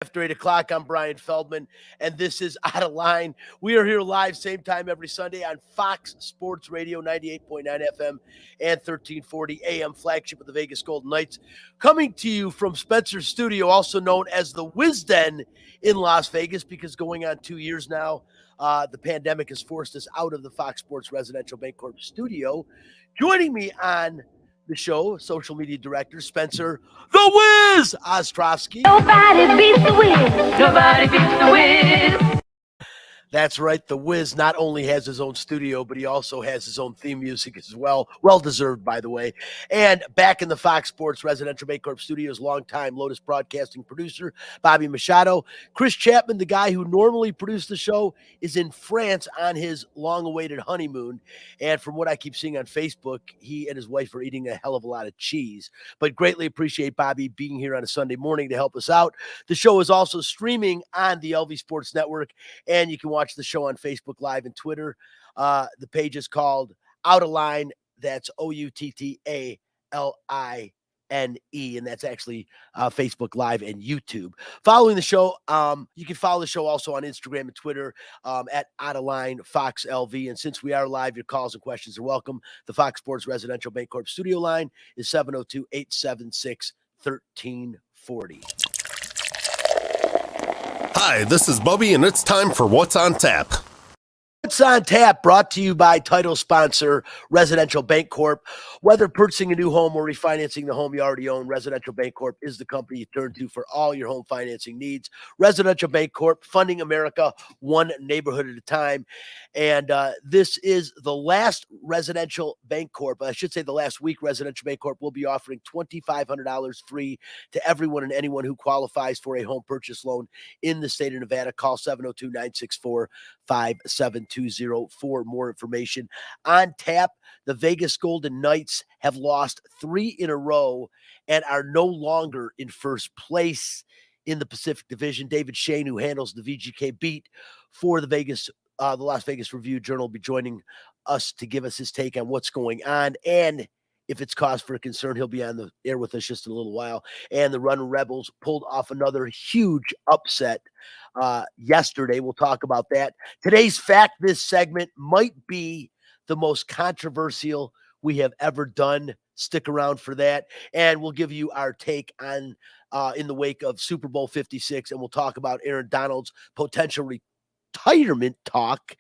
After 8 o'clock, I'm Brian Feldman, and this is Out of Line. We are here live, same time every Sunday on Fox Sports Radio, 98.9 FM and 1340 AM, flagship of the Vegas Golden Knights. Coming to you from Spencer's studio, also known as the Wisden in Las Vegas, because going on 2 years now, the pandemic has forced us out of the Fox Sports Residential Bancorp studio. Joining me on the show, social media director Spencer the Wiz Ostrowski. Nobody beats the Wiz. Nobody beats the Wiz. That's right. The Wiz not only has his own studio, but he also has his own theme music as well. Well-deserved, by the way. And back in the Fox Sports Residential Bancorp studios, longtime Lotus Broadcasting producer, Bobby Machado. Chris Chapman, the guy who normally produced the show, is in France on his long-awaited honeymoon. And from what I keep seeing on Facebook, he and his wife are eating a hell of a lot of cheese. But greatly appreciate Bobby being here on a Sunday morning to help us out. The show is also streaming on the LV Sports Network, and you can watch the show on Facebook Live and Twitter. The page is called Out of Line. That's OUTTALINE, and that's actually Facebook Live and YouTube. Following the show, you can follow the show also on Instagram and Twitter at Out of Line Fox LV. And since we are live, your calls and questions are welcome. The Fox Sports Residential Bancorp studio line is 702-876-1340. Hi, this is Bubby, and it's time for What's on Tap. What's on Tap, brought to you by title sponsor Residential Bancorp. Whether purchasing a new home or refinancing the home you already own, Residential Bancorp is the company you turn to for all your home financing needs. Residential Bancorp, funding America one neighborhood at a time. And this is the last Residential Bancorp, I should say the last week Residential Bancorp will be offering $2,500 free to everyone and anyone who qualifies for a home purchase loan in the state of Nevada. Call 702-964-5720 for more information. On tap, the Vegas Golden Knights have lost 3 in a row and are no longer in first place in the Pacific Division. David Shane, who handles the VGK beat for the Las Vegas Review-Journal, will be joining us to give us his take on what's going on, and if it's cause for concern, he'll be on the air with us just in a little while. And the Running Rebels pulled off another huge upset yesterday. We'll talk about that. Today's fact, this segment might be the most controversial we have ever done. Stick around for that. And we'll give you our take on in the wake of Super Bowl 56. And we'll talk about Aaron Donald's potential retirement talk.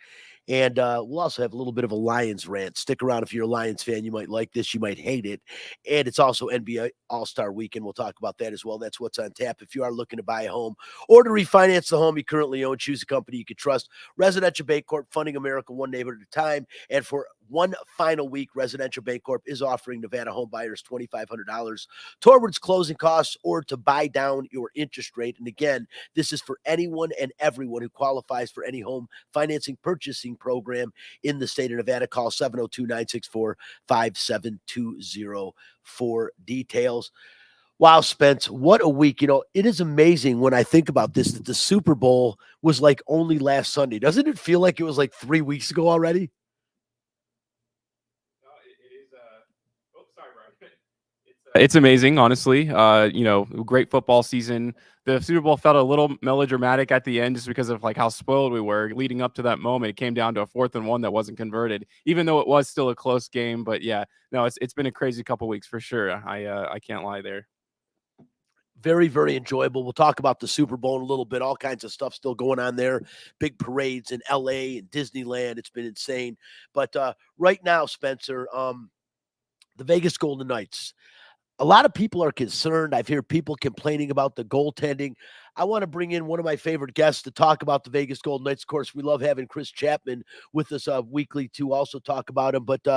And we'll also have a little bit of a Lions rant. Stick around if you're a Lions fan. You might like this. You might hate it. And it's also NBA All-Star Weekend. We'll talk about that as well. That's what's on tap. If you are looking to buy a home or to refinance the home you currently own, choose a company you can trust. Residential Bancorp, funding America one neighborhood at a time. And for one final week, Residential Bancorp is offering Nevada home buyers $2,500 towards closing costs or to buy down your interest rate. And again, this is for anyone and everyone who qualifies for any home financing purchasing program in the state of Nevada. Call 702-964-5720 for details. Wow, Spence, what a week. You know, it is amazing when I think about this, that the Super Bowl was like only last Sunday. Doesn't it feel like it was like 3 weeks ago already? It's amazing, honestly. Great football season. The Super Bowl felt a little melodramatic at the end just because of like how spoiled we were leading up to that moment. It came down to a 4th and 1 that wasn't converted, even though it was still a close game. But yeah, no, it's been a crazy couple weeks for sure. I can't lie there. Very, very enjoyable. We'll talk about the Super Bowl in a little bit. All kinds of stuff still going on there. Big parades in LA and Disneyland. It's been insane. But right now, Spencer, the Vegas Golden Knights. A lot of people are concerned. I've heard people complaining about the goaltending. I want to bring in one of my favorite guests to talk about the Vegas Golden Knights. Of course, we love having Chris Chapman with us weekly to also talk about him. But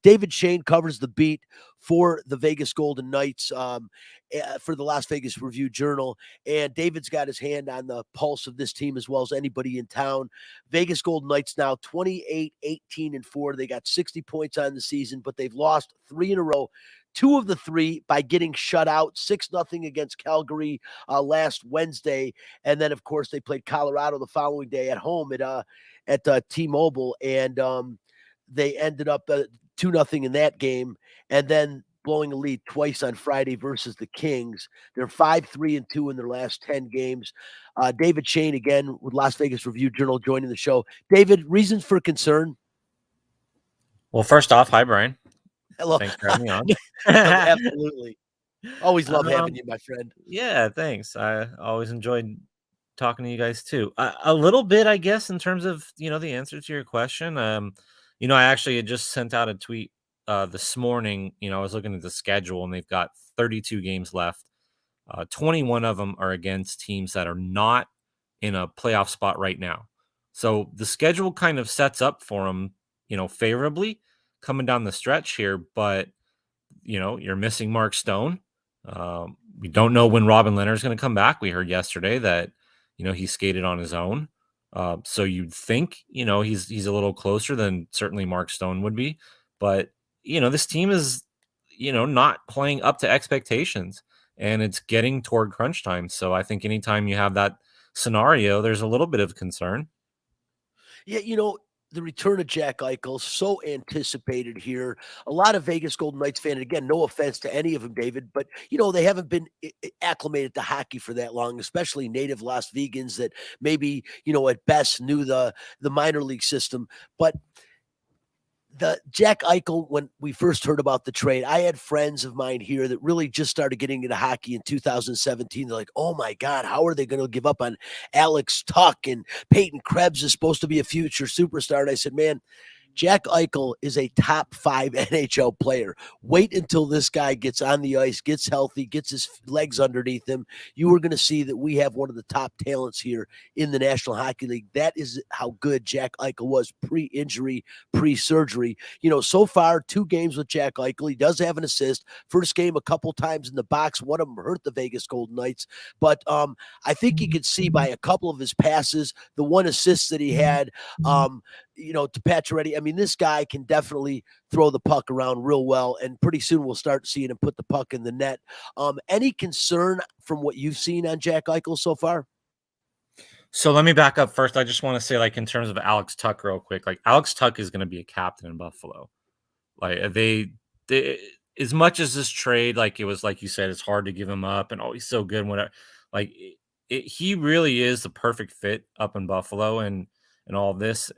David Shane covers the beat for the Vegas Golden Knights for the Las Vegas Review-Journal. And David's got his hand on the pulse of this team as well as anybody in town. Vegas Golden Knights now 28-18-4. They got 60 points on the season, but they've lost 3 in a row. 2 of the 3 by getting shut out, 6-0 against Calgary last Wednesday. And then, of course, they played Colorado the following day at home at T-Mobile. And they ended up 2-0 in that game. And then blowing a lead twice on Friday versus the Kings. They're 5-3-2 in their last 10 games. David Shane, again, with Las Vegas Review-Journal, joining the show. David, reasons for concern? Well, first off, hi, Brian. Hello. Thanks for having me on. Absolutely. Always love having you, my friend. Yeah, thanks. I always enjoyed talking to you guys too. A little bit, I guess, in terms of, the answer to your question. I actually had just sent out a tweet this morning. I was looking at the schedule and they've got 32 games left. 21 of them are against teams that are not in a playoff spot right now. So the schedule kind of sets up for them, favorably coming down the stretch here. But, you're missing Mark Stone. We don't know when Robin Leonard's going to come back. We heard yesterday that, he skated on his own. So you'd think, he's a little closer than certainly Mark Stone would be. But, this team is, not playing up to expectations and it's getting toward crunch time. So I think anytime you have that scenario, there's a little bit of concern. Yeah, the return of Jack Eichel, so anticipated here. A lot of Vegas Golden Knights fan, and again, no offense to any of them, David, but they haven't been acclimated to hockey for that long, especially native Las Vegans that maybe at best knew the minor league system. But the Jack Eichel, when we first heard about the trade, I had friends of mine here that really just started getting into hockey in 2017. They're like, oh my God, how are they going to give up on Alex Tuck, and Peyton Krebs is supposed to be a future superstar? And I said, man, Jack Eichel is a top 5 NHL player. Wait until this guy gets on the ice, gets healthy, gets his legs underneath him. You are going to see that we have one of the top talents here in the National Hockey League. That is how good Jack Eichel was pre-injury, pre-surgery. So far, 2 games with Jack Eichel. He does have an assist. First game a couple times in the box. One of them hurt the Vegas Golden Knights. But I think you could see by a couple of his passes, the one assist that he had, to Pacioretty. I mean, this guy can definitely throw the puck around real well, and pretty soon we'll start seeing him put the puck in the net. Any concern from what you've seen on Jack Eichel so far? So let me back up first. I just want to say, in terms of Alex Tuck real quick, Alex Tuck is going to be a captain in Buffalo. They as much as this trade, it was, like you said, it's hard to give him up and he's so good. Whatever. He really is the perfect fit up in Buffalo and all of this.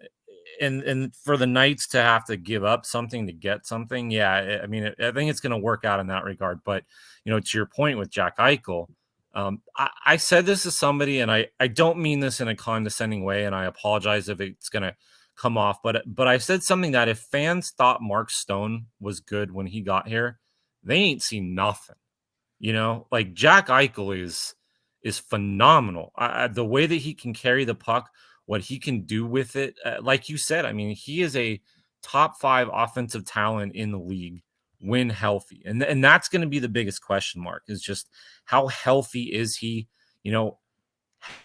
And for the Knights to have to give up something to get something, yeah, I mean, I think it's going to work out in that regard. But, to your point with Jack Eichel, I said this to somebody, and I don't mean this in a condescending way, and I apologize if it's going to come off, but I said something that if fans thought Mark Stone was good when he got here, they ain't seen nothing. Jack Eichel is phenomenal. The way that he can carry the puck, what he can do with it. Like you said, I mean, he is a top 5 offensive talent in the league when healthy. And that's going to be the biggest question mark, is just how healthy is he?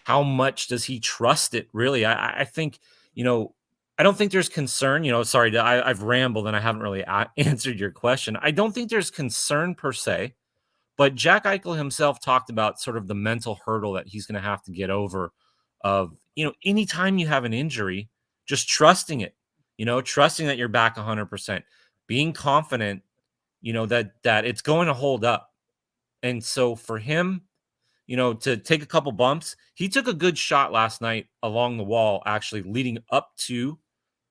How much does he trust it? Really, I think, I don't think there's concern, sorry, I've rambled and I haven't really answered your question. I don't think there's concern per se, but Jack Eichel himself talked about sort of the mental hurdle that he's going to have to get over of, anytime you have an injury, just trusting it, trusting that you're back 100%, being confident, that it's going to hold up. And so for him, to take a couple bumps, he took a good shot last night along the wall, actually leading up to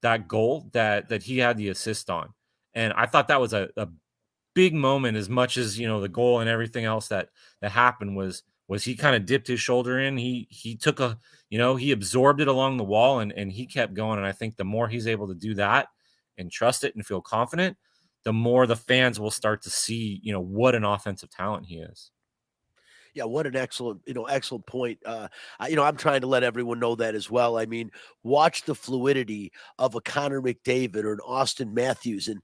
that goal that he had the assist on. And I thought that was a big moment, as much as, the goal and everything else that happened was he kind of dipped his shoulder in. He took he absorbed it along the wall and he kept going. And I think the more he's able to do that and trust it and feel confident, the more the fans will start to see, what an offensive talent he is. Yeah, what an excellent point. I'm trying to let everyone know that as well. I mean, watch the fluidity of a Connor McDavid or an Austin Matthews. And,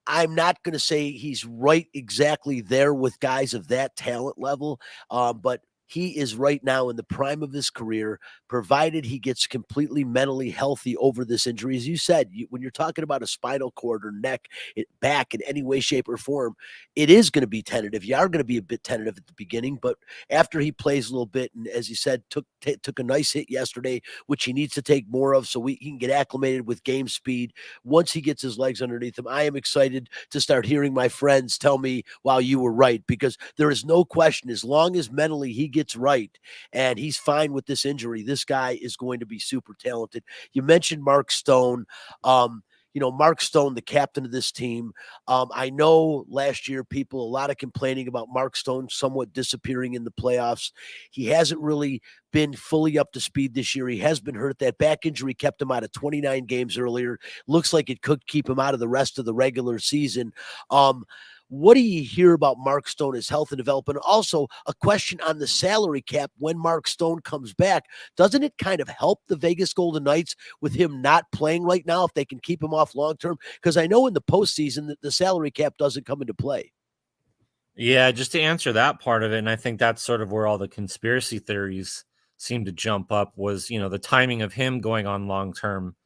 I'm not going to say he's right exactly there with guys of that talent level, but he is right now in the prime of his career, provided he gets completely mentally healthy over this injury. As you said, when you're talking about a spinal cord or neck, back in any way, shape, or form, it is going to be tentative. You are going to be a bit tentative at the beginning, but after he plays a little bit, and as you said, took a nice hit yesterday, which he needs to take more of so he can get acclimated with game speed. Once he gets his legs underneath him, I am excited to start hearing my friends tell me, wow, you were right, because there is no question, as long as mentally he gets right and he's fine with this injury, this guy is going to be super talented. You mentioned Mark Stone. Mark Stone, the captain of this team. I know last year a lot of complaining about Mark Stone somewhat disappearing in the playoffs. He hasn't really been fully up to speed this year. He has been hurt. That back injury kept him out of 29 games earlier. Looks like it could keep him out of the rest of the regular season. What do you hear about Mark Stone, his health and development? Also, a question on the salary cap when Mark Stone comes back. Doesn't it kind of help the Vegas Golden Knights with him not playing right now if they can keep him off long term? Because I know in the postseason that the salary cap doesn't come into play. Yeah, just to answer that part of it, and I think that's sort of where all the conspiracy theories seem to jump up was, the timing of him going on long-term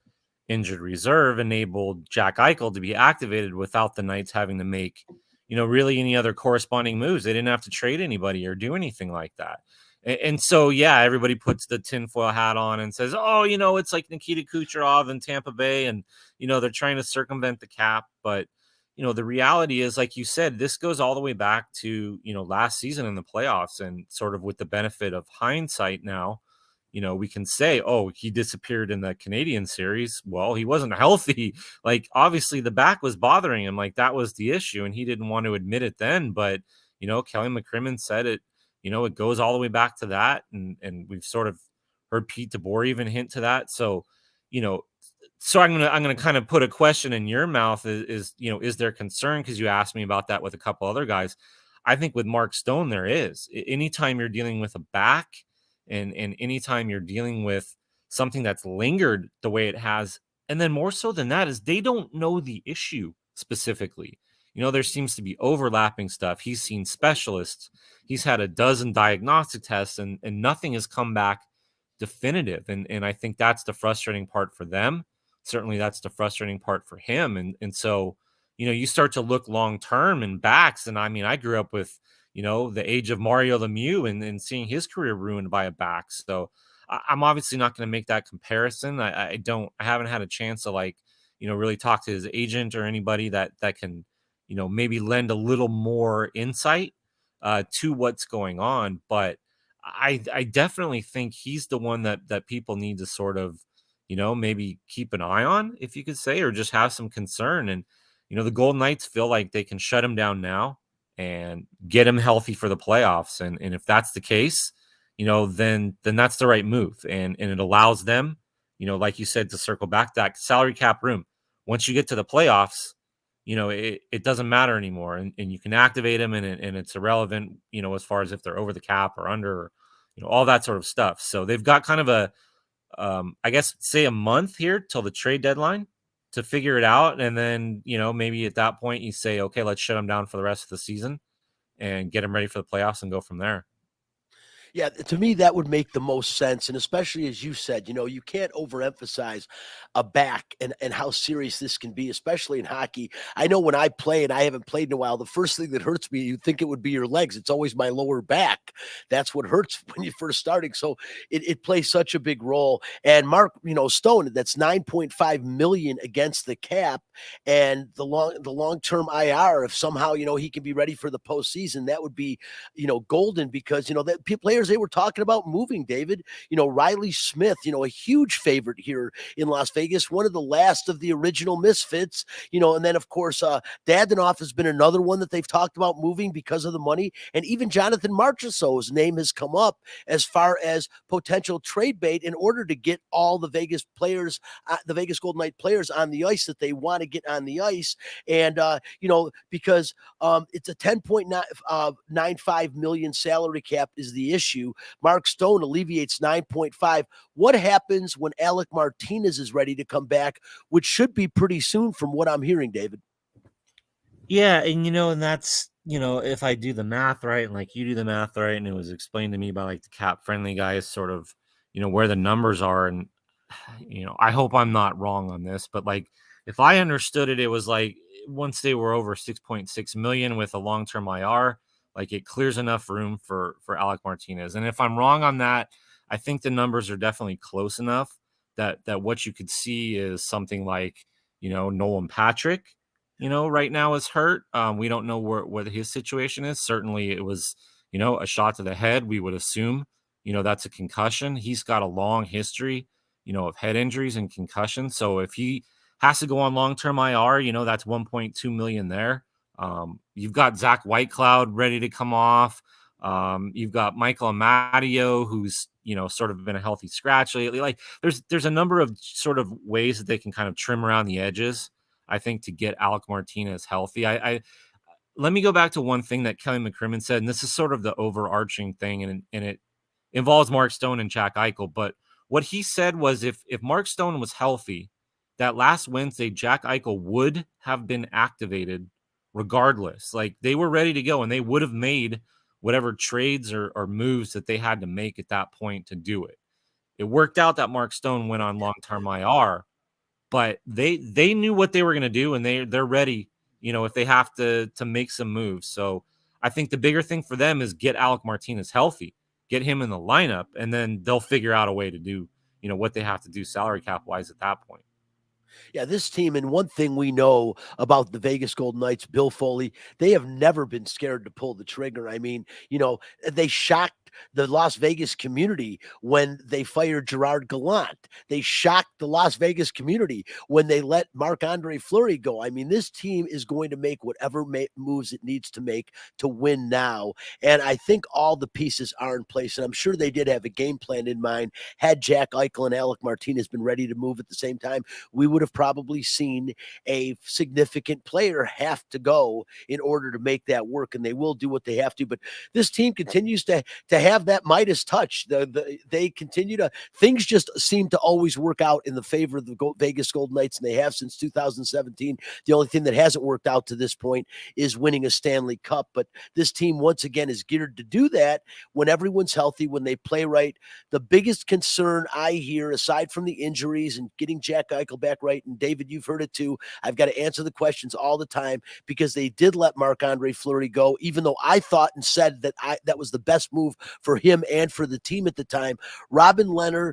injured reserve enabled Jack Eichel to be activated without the Knights having to make, really any other corresponding moves. They didn't have to trade anybody or do anything like that. And so, yeah, everybody puts the tinfoil hat on and says, oh, it's like Nikita Kucherov in Tampa Bay and, they're trying to circumvent the cap. But, the reality is, like you said, this goes all the way back to, last season in the playoffs, and sort of with the benefit of hindsight now, we can say, oh, he disappeared in the Canadian series. Well, he wasn't healthy. Like, obviously the back was bothering him. Like, that was the issue. And he didn't want to admit it then. But, Kelly McCrimmon said it, it goes all the way back to that. And we've sort of heard Pete DeBoer even hint to that. So, so I'm gonna kind of put a question in your mouth is there concern? Because you asked me about that with a couple other guys. I think with Mark Stone, there is. Anytime you're dealing with a back, and anytime you're dealing with something that's lingered the way it has, and then more so than that is they don't know the issue specifically. There seems to be overlapping stuff. He's seen specialists. He's had a dozen diagnostic tests, and nothing has come back definitive. And I think that's the frustrating part for them. Certainly that's the frustrating part for him. And so, you start to look long term and backs. And I mean, I grew up with the age of Mario Lemieux and seeing his career ruined by a back. So I'm obviously not going to make that comparison. I haven't had a chance to really talk to his agent or anybody that can, maybe lend a little more insight to what's going on. But I definitely think he's the one that people need to sort of, maybe keep an eye on, if you could say, or just have some concern. And, the Golden Knights feel like they can shut him down now and get him healthy for the playoffs. And if that's the case, then that's the right move. And it allows them, like you said, to circle back that salary cap room. Once you get to the playoffs, it doesn't matter anymore. And you can activate them and it's irrelevant, as far as if they're over the cap or under, or, all that sort of stuff. So they've got kind of a, I guess, say a month here till the trade deadline to figure it out. And then, maybe at that point you say, okay, let's shut them down for the rest of the season and get them ready for the playoffs and go from there. Yeah, to me, that would make the most sense. And especially as you said, you can't overemphasize a back and how serious this can be, especially in hockey. I know when I play, and I haven't played in a while, the first thing that hurts me, you'd think it would be your legs. It's always my lower back. That's what hurts when you're first starting. So it plays such a big role. And Mark, Stone, that's $9.5 million against the cap, and the long-term IR, if somehow, he can be ready for the postseason, that would be, golden, because, that players they were talking about moving, David. Riley Smith, a huge favorite here in Las Vegas, one of the last of the original misfits, and then, of course, Dadonov has been another one that they've talked about moving because of the money. And even Jonathan Marchessault's name has come up as far as potential trade bait in order to get all the Vegas players, the Vegas Golden Knight players on the ice that they want to get on the ice. And, because it's a $10.95 million salary cap is the issue. Mark Stone alleviates 9.5. What happens when Alec Martinez is ready to come back, which should be pretty soon from what I'm hearing, David? Yeah, and and if I do the math right and like you do the math right, and it was explained to me by like the cap friendly guys, sort of, where the numbers are. And, I hope I'm not wrong on this, but like if I understood it, it was like once they were over 6.6 million with a long term IR, like it clears enough room for Alec Martinez. And if I'm wrong on that, I think the numbers are definitely close enough that what you could see is something like, Nolan Patrick, right now is hurt. We don't know what his situation is. Certainly it was, a shot to the head. We would assume, that's a concussion. He's got a long history, of head injuries and concussions. So if he has to go on long-term IR, that's 1.2 million there. You've got Zach Whitecloud ready to come off. You've got Michael Amadio, who's, sort of been a healthy scratch lately. Like there's a number of sort of ways that they can kind of trim around the edges, I think, to get Alec Martinez healthy. I let me go back to one thing that Kelly McCrimmon said, and this is sort of the overarching thing, and it involves Mark Stone and Jack Eichel. But what he said was if Mark Stone was healthy, that last Wednesday, Jack Eichel would have been activated regardless. Like they were ready to go, and they would have made whatever trades or moves that they had to make at that point to do it. It worked out that Mark Stone went on long-term IR, but they knew what they were going to do, and they're ready, if they have to make some moves. So I think the bigger thing for them is get Alec Martinez healthy, get him in the lineup, and then they'll figure out a way to do, what they have to do salary cap wise at that point. Yeah, this team, and one thing we know about the Vegas Golden Knights, Bill Foley, they have never been scared to pull the trigger. I mean, they shocked the Las Vegas community when they fired Gerard Gallant. They shocked the Las Vegas community when they let Marc-Andre Fleury go. I mean, this team is going to make whatever moves it needs to make to win now. And I think all the pieces are in place. And I'm sure they did have a game plan in mind. Had Jack Eichel and Alec Martinez been ready to move at the same time, we would have probably seen a significant player have to go in order to make that work, and they will do what they have to. But this team continues to have that Midas touch. They continue to, things just seem to always work out in the favor of the Vegas Golden Knights, and they have since 2017. The only thing that hasn't worked out to this point is winning a Stanley Cup. But this team, once again, is geared to do that when everyone's healthy, when they play right. The biggest concern I hear, aside from the injuries and getting Jack Eichel back right, and David, you've heard it too, I've got to answer the questions all the time because they did let Marc-Andre Fleury go, even though I thought and said that that was the best move for him and for the team at the time. Robin Lehner,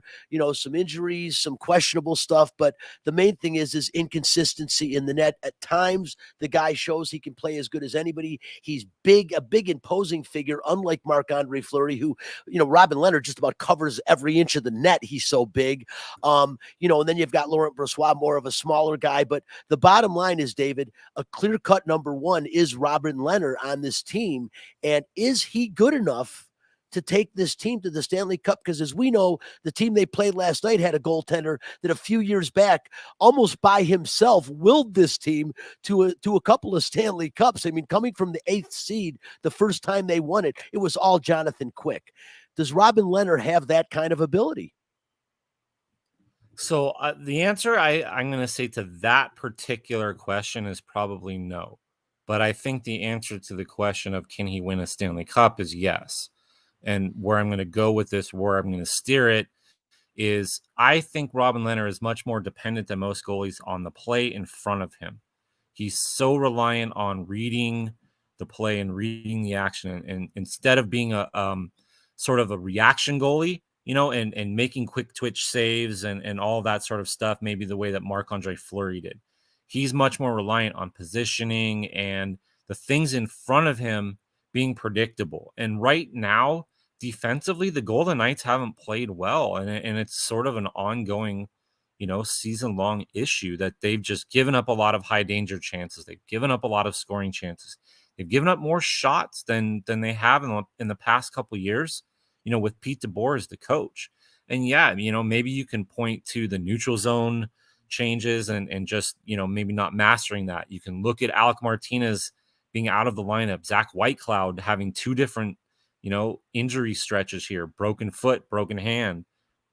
some injuries, some questionable stuff, but the main thing is inconsistency in the net. At times, the guy shows he can play as good as anybody. He's a big imposing figure, unlike Marc-Andre Fleury, who, Robin Lehner just about covers every inch of the net. He's so big. And then you've got Laurent Brossoit, more of a smaller guy. But the bottom line is, David, a clear-cut number one is Robin Lehner on this team. And is he good enough to take this team to the Stanley Cup? Because as we know, the team they played last night had a goaltender that a few years back, almost by himself, willed this team to a couple of Stanley Cups. I mean, coming from the 8th seed, the first time they won it, it was all Jonathan Quick. Does Robin Lehner have that kind of ability? So the answer I'm going to say to that particular question is probably no. But I think the answer to the question of can he win a Stanley Cup is yes. And where I'm going to go with this, where I'm going to steer it, is I think Robin Lehner is much more dependent than most goalies on the play in front of him. He's so reliant on reading the play and reading the action. And instead of being a sort of a reaction goalie, and making quick twitch saves and all that sort of stuff, maybe the way that Marc-Andre Fleury did. He's much more reliant on positioning and the things in front of him being predictable. And right now, defensively, the Golden Knights haven't played well. And it's sort of an ongoing, season-long issue that they've just given up a lot of high danger chances. They've given up a lot of scoring chances. They've given up more shots than they have in the past couple of years, with Pete DeBoer as the coach. And yeah, maybe you can point to the neutral zone changes and just, maybe not mastering that. You can look at Alec Martinez being out of the lineup, Zach Whitecloud having two different, injury stretches here, broken foot, broken hand.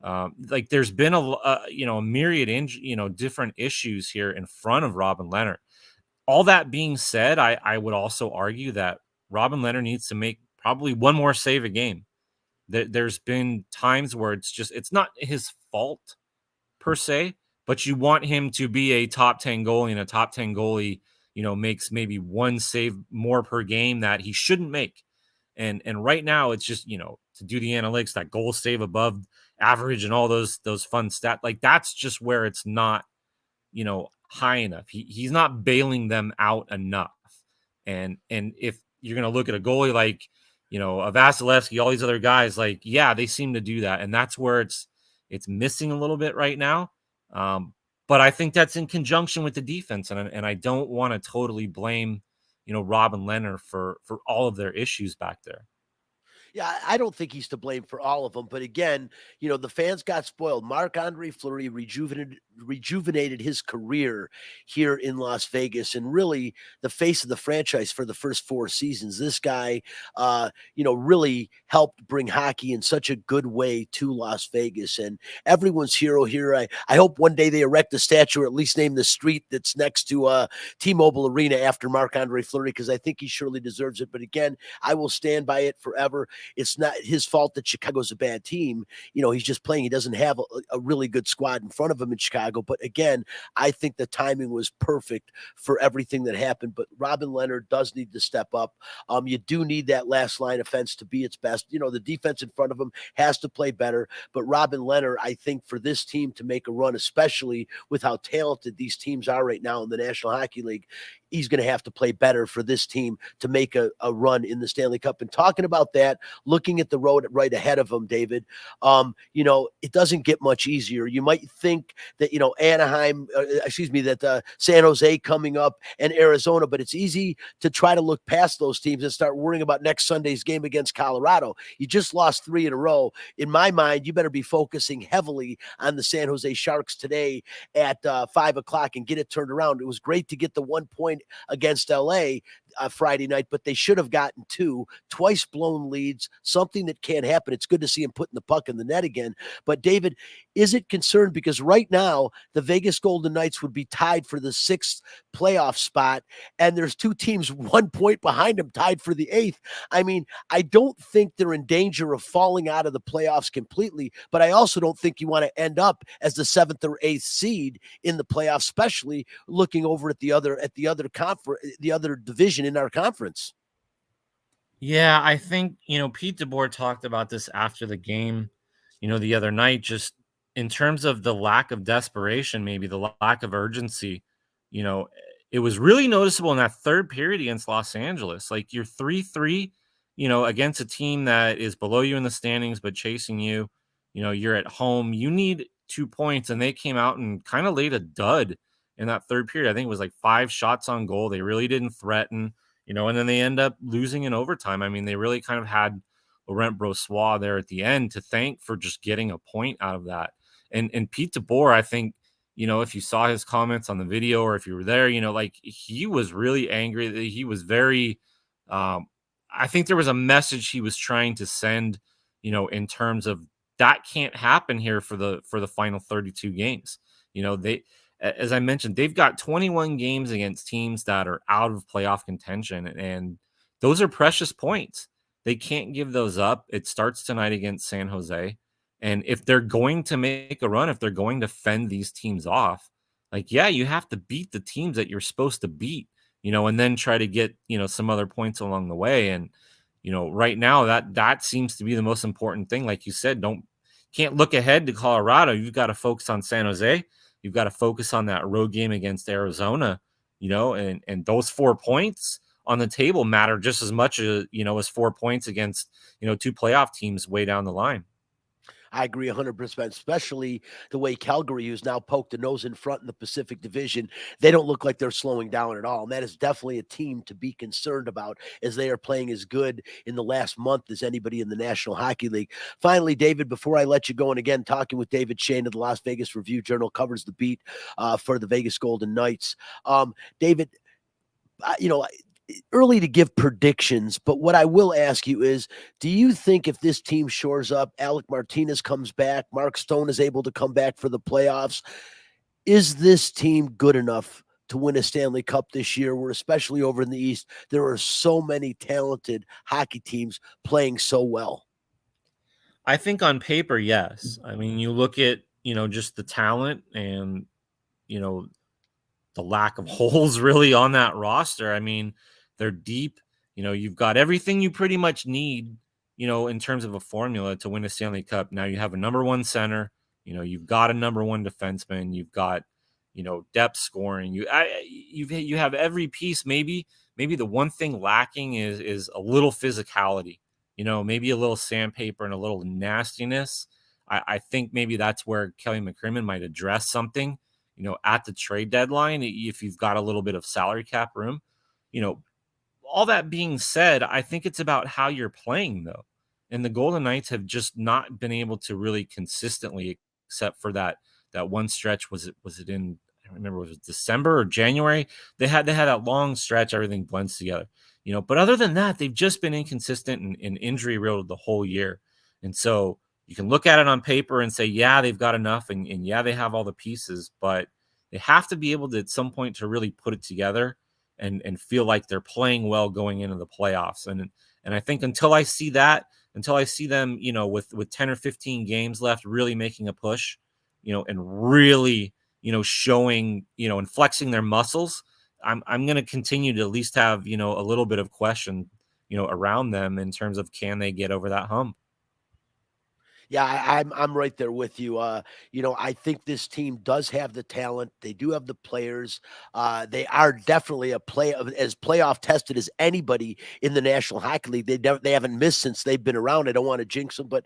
Like there's been a myriad, different issues here in front of Robin Lehner. All that being said, I would also argue that Robin Leonard needs to make probably one more save a game. There's been times where it's not his fault per se, but you want him to be a top 10 goalie, and a top 10 goalie, makes maybe one save more per game that he shouldn't make. And right now it's just, to do the analytics, that goal save above average and all those fun stats, like that's just where it's not, high enough. He's not bailing them out enough. And if you're going to look at a goalie like, a Vasilevsky, all these other guys, like, yeah, they seem to do that. And that's where it's missing a little bit right now. But I think that's in conjunction with the defense. And I don't want to totally blame, Robin Leonard for all of their issues back there. Yeah, I don't think he's to blame for all of them. But again, the fans got spoiled. Marc-Andre Fleury rejuvenated his career here in Las Vegas, and really the face of the franchise for the first 4 seasons. This guy, really helped bring hockey in such a good way to Las Vegas, and everyone's hero here. I hope one day they erect a statue, or at least name the street that's next to T-Mobile Arena after Marc-Andre Fleury, because I think he surely deserves it. But again, I will stand by it forever. It's not his fault that Chicago's a bad team. He's just playing. He doesn't have a really good squad in front of him in Chicago. But again, I think the timing was perfect for everything that happened. But Robin Leonard does need to step up. You do need that last line offense to be its best. The defense in front of him has to play better. But Robin Leonard, I think for this team to make a run, especially with how talented these teams are right now in the National Hockey League, he's going to have to play better for this team to make a run in the Stanley Cup. And talking about that, looking at the road right ahead of him, David, it doesn't get much easier. You might think that, Anaheim, that San Jose coming up and Arizona, but it's easy to try to look past those teams and start worrying about next Sunday's game against Colorado. You just lost 3 in a row. In my mind, you better be focusing heavily on the San Jose Sharks today at 5 o'clock and get it turned around. It was great to get the 1 point against LA Friday night, but they should have gotten 2, twice blown leads, something that can't happen. It's good to see him putting the puck in the net again. But David, is it concerned? Because right now the Vegas Golden Knights would be tied for the 6th playoff spot, and there's 2 teams 1 point behind them tied for the 8th. I mean, I don't think they're in danger of falling out of the playoffs completely, but I also don't think you want to end up as the 7th or 8th seed in the playoffs, especially looking over at the other division in our conference. Yeah, I think, Pete DeBoer talked about this after the game, the other night, just in terms of the lack of desperation, maybe the lack of urgency. It was really noticeable in that third period against Los Angeles. Like, you're 3-3, against a team that is below you in the standings, but chasing you. You're at home. You need 2 points, and they came out and kind of laid a dud in that third period. I think it was like 5 shots on goal. They really didn't threaten, and then they end up losing in overtime. I mean, they really kind of had Laurent Brossoit there at the end to thank for just getting a point out of that. And Pete DeBoer, I think, if you saw his comments on the video, or if you were there, like, he was really angry. He was very, I think there was a message he was trying to send, in terms of that can't happen here for the final 32 games. As I mentioned, they've got 21 games against teams that are out of playoff contention, and those are precious points. They can't give those up. It starts tonight against San Jose. And if they're going to make a run, if they're going to fend these teams off, like, yeah, you have to beat the teams that you're supposed to beat, and then try to get, some other points along the way. And, right now that seems to be the most important thing. Like you said, can't look ahead to Colorado. You've got to focus on San Jose. You've got to focus on that road game against Arizona, and those 4 points on the table matter just as much as, as 4 points against, 2 playoff teams way down the line. I agree 100%, especially the way Calgary, who's now poked the nose in front in the Pacific Division, they don't look like they're slowing down at all. And that is definitely a team to be concerned about, as they are playing as good in the last month as anybody in the National Hockey League. Finally, David, before I let you go, and again, talking with David Shane of the Las Vegas Review-Journal, covers the beat for the Vegas Golden Knights. David, early to give predictions, but what I will ask you is, do you think if this team shores up, Alec Martinez comes back, Mark Stone is able to come back for the playoffs, is this team good enough to win a Stanley Cup this year, where especially over in the East, there are so many talented hockey teams playing so well? I think on paper, yes. I mean, you look at, just the talent and, you know, the lack of holes really on that roster. I mean, they're deep. You've got everything you pretty much need, in terms of a formula to win a Stanley Cup. Now you have a number one center, you've got a number one defenseman, you've got, depth scoring. You have every piece. Maybe the one thing lacking is a little physicality, maybe a little sandpaper and a little nastiness. I think maybe that's where Kelly McCrimmon might address something, at the trade deadline, if you've got a little bit of salary cap room. All that being said, I think it's about how you're playing, though. And the Golden Knights have just not been able to really consistently, except for that one stretch. Was it in, I don't remember, was it December or January? They had that long stretch, everything blends together. But other than that, they've just been inconsistent and injury riddled the whole year. And so you can look at it on paper and say, yeah, they've got enough, and yeah, they have all the pieces, but they have to be able to, at some point, to really put it together and feel like they're playing well going into the playoffs. And I think until I see them, with 10 or 15 games left, really making a push, and really, showing, and flexing their muscles, I'm going to continue to at least have, a little bit of question, around them in terms of, can they get over that hump? Yeah, I'm right there with you. I think this team does have the talent. They do have the players. They are definitely as playoff tested as anybody in the National Hockey League. They haven't missed since they've been around. I don't want to jinx them, but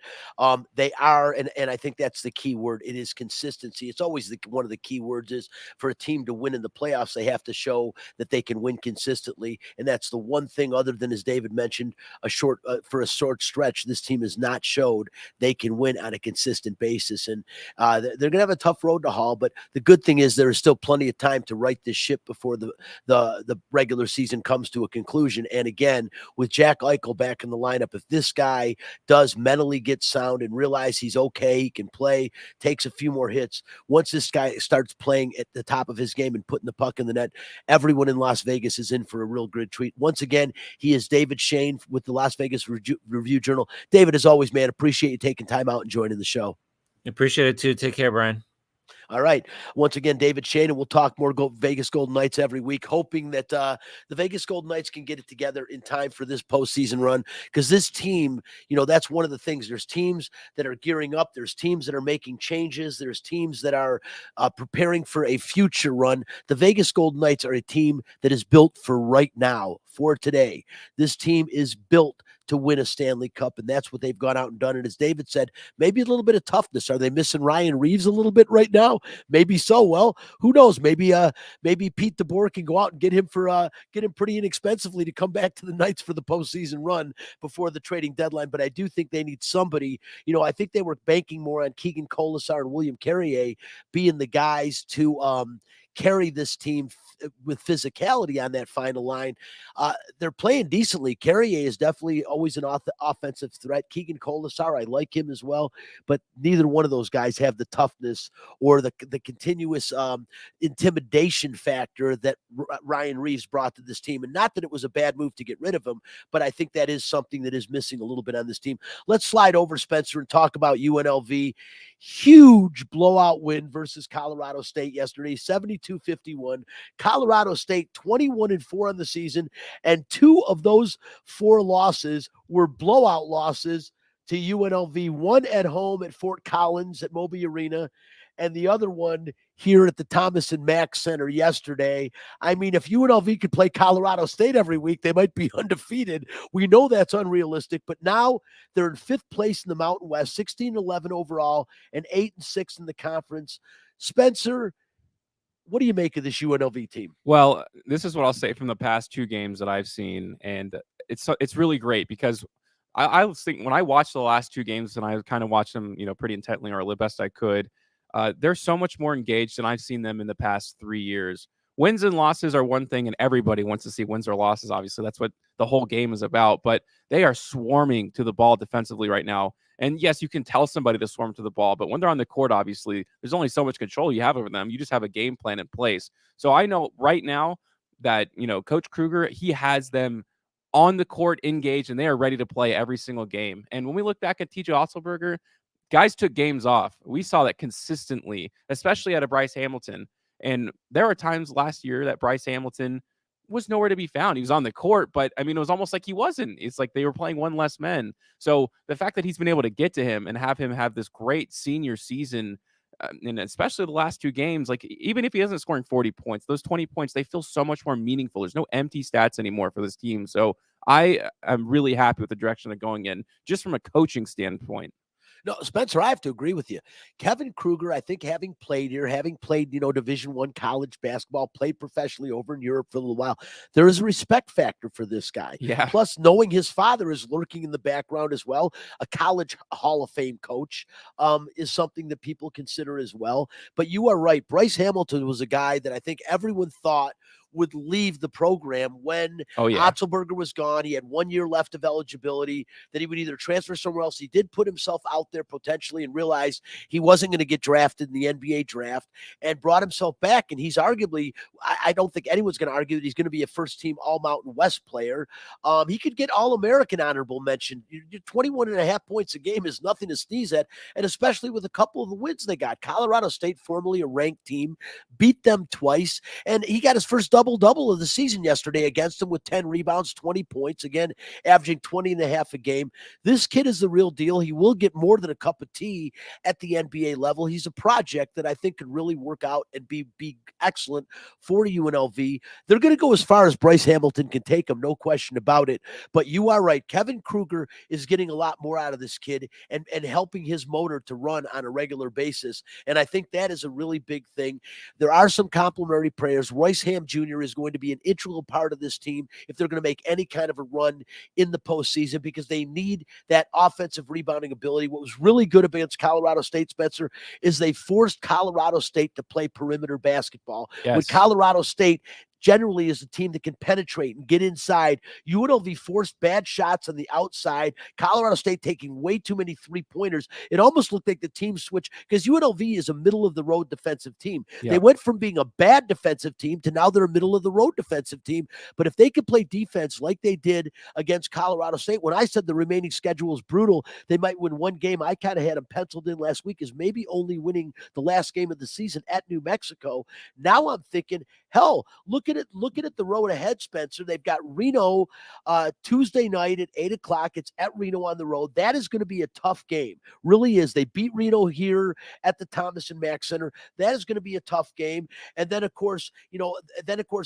they are, and I think that's the key word. It is consistency. It's always one of the key words is for a team to win in the playoffs, they have to show that they can win consistently, and that's the one thing. Other than, as David mentioned, for a short stretch, this team has not showed they can win on a consistent basis. And they're going to have a tough road to haul, but the good thing is there is still plenty of time to right this ship before the regular season comes to a conclusion. And again, with Jack Eichel back in the lineup, if this guy does mentally get sound and realize he's okay, he can play, takes a few more hits, once this guy starts playing at the top of his game and putting the puck in the net, everyone in Las Vegas is in for a real good treat. Once again, he is David Shane with the Las Vegas Review Journal. David, as always, man, appreciate you taking time out and joining the show. Appreciate it too. Take care, Brian. All right. Once again, David Shane, and we'll talk more Vegas Golden Knights every week, hoping that the Vegas Golden Knights can get it together in time for this postseason run. Because this team, that's one of the things. There's teams that are gearing up. There's teams that are making changes. There's teams that are preparing for a future run. The Vegas Golden Knights are a team that is built for right now, for today. This team is built to win a Stanley Cup, and that's what they've gone out and done. And as David said, maybe a little bit of toughness. Are they missing Ryan Reeves a little bit right now? Maybe so. Well, who knows? Maybe Pete DeBoer can go out and get him pretty inexpensively to come back to the Knights for the postseason run before the trading deadline. But I do think they need somebody. I think they were banking more on Keegan Colasar and William Carrier being the guys to carry this team with physicality on that final line. They're playing decently. Carrier is definitely always an offensive threat. Keegan Colasar, I like him as well, but neither one of those guys have the toughness or the continuous intimidation factor that Ryan Reeves brought to this team. And not that it was a bad move to get rid of him, but I think that is something that is missing a little bit on this team. Let's slide over, Spencer, and talk about UNLV. Huge blowout win versus Colorado State yesterday, 72-51. Colorado State 21-4 on the season, and 2 of those 4 losses were blowout losses to UNLV. One at home at Fort Collins at Moby Arena, and the other one here at the Thomas and Mack Center yesterday. I mean, if UNLV could play Colorado State every week, they might be undefeated. We know that's unrealistic, but now they're in 5th place in the Mountain West, 16-11 overall, and 8-6 in the conference. Spencer, what do you make of this UNLV team? Well, this is what I'll say from the past 2 games that I've seen, and it's really great because I was thinking when I watched the last 2 games, and I kind of watched them, pretty intently, or the best I could. They're so much more engaged than I've seen them in the past 3 years. Wins and losses are one thing, and everybody wants to see wins or losses. Obviously, that's what the whole game is about. But they are swarming to the ball defensively right now. And yes, you can tell somebody to swarm to the ball, but when they're on the court, obviously, there's only so much control you have over them. You just have a game plan in place. So I know right now that, Coach Kruger, he has them on the court engaged and they are ready to play every single game. And when we look back at TJ Otzelberger, guys took games off. We saw that consistently, especially out of Bryce Hamilton. And there were times last year that Bryce Hamilton was nowhere to be found. He was on the court, but I mean, it was almost like he wasn't. It's like they were playing one less men. So the fact that he's been able to get to him and have him have this great senior season, and especially the last 2 games, like even if he isn't scoring 40 points, those 20 points, they feel so much more meaningful. There's no empty stats anymore for this team. So I am really happy with the direction they're going in, just from a coaching standpoint. No, Spencer, I have to agree with you. Kevin Kruger, I think having played here, having played, Division I college basketball, played professionally over in Europe for a little while, there is a respect factor for this guy. Yeah. Plus, knowing his father is lurking in the background as well, a college Hall of Fame coach, is something that people consider as well. But you are right. Bryce Hamilton was a guy that I think everyone thought would leave the program when Otzelberger was gone. He had 1 year left of eligibility, that he would either transfer somewhere else. He did put himself out there potentially and realized he wasn't going to get drafted in the NBA draft and brought himself back. And he's arguably, I don't think anyone's going to argue that he's going to be a first-team All-Mountain West player. He could get All-American honorable mention. 21 and a half points a game is nothing to sneeze at, and especially with a couple of the wins they got. Colorado State, formerly a ranked team, beat them twice, and he got his first double-double of the season yesterday against them with 10 rebounds, 20 points, again, averaging 20 and a half a game. This kid is the real deal. He will get more than a cup of tea at the NBA level. He's a project that I think could really work out and be excellent for UNLV. They're going to go as far as Bryce Hamilton can take them, no question about it. But you are right. Kevin Kruger is getting a lot more out of this kid and helping his motor to run on a regular basis. And I think that is a really big thing. There are some complimentary players. Royce Ham Jr. is going to be an integral part of this team if they're going to make any kind of a run in the postseason, because they need that offensive rebounding ability. What was really good against Colorado State, Spencer, is they forced Colorado State to play perimeter basketball. Yes. With Colorado State generally is a team that can penetrate and get inside. UNLV forced bad shots on the outside. Colorado State taking way too many three-pointers. It almost looked like the team switched, because UNLV is a middle-of-the-road defensive team. Yeah. They went from being a bad defensive team to now they're a middle-of-the-road defensive team. But if they could play defense like they did against Colorado State, when I said the remaining schedule is brutal, they might win one game. I kind of had them penciled in last week as maybe only winning the last game of the season at New Mexico. Now I'm thinking, hell, look at the road ahead, Spencer. They've got Reno Tuesday night at 8:00. It's at Reno on the road. That is going to be a tough game. Really is. They beat Reno here at the Thomas and Mack Center. That is going to be a tough game. And then, of course,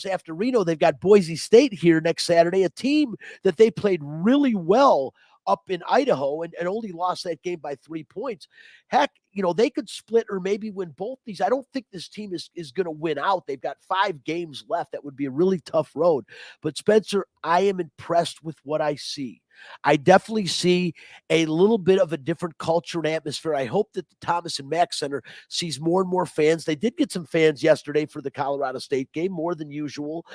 after Reno, they've got Boise State here next Saturday, a team that they played really well up in Idaho and only lost that game by 3 points. Heck, they could split or maybe win both these. I don't think this team is going to win out. They've got 5 games left. That would be a really tough road. But Spencer, I am impressed with what I see. I definitely see a little bit of a different culture and atmosphere. I hope that the Thomas and Mack Center sees more and more fans. They did get some fans yesterday for the Colorado State game, more than usual.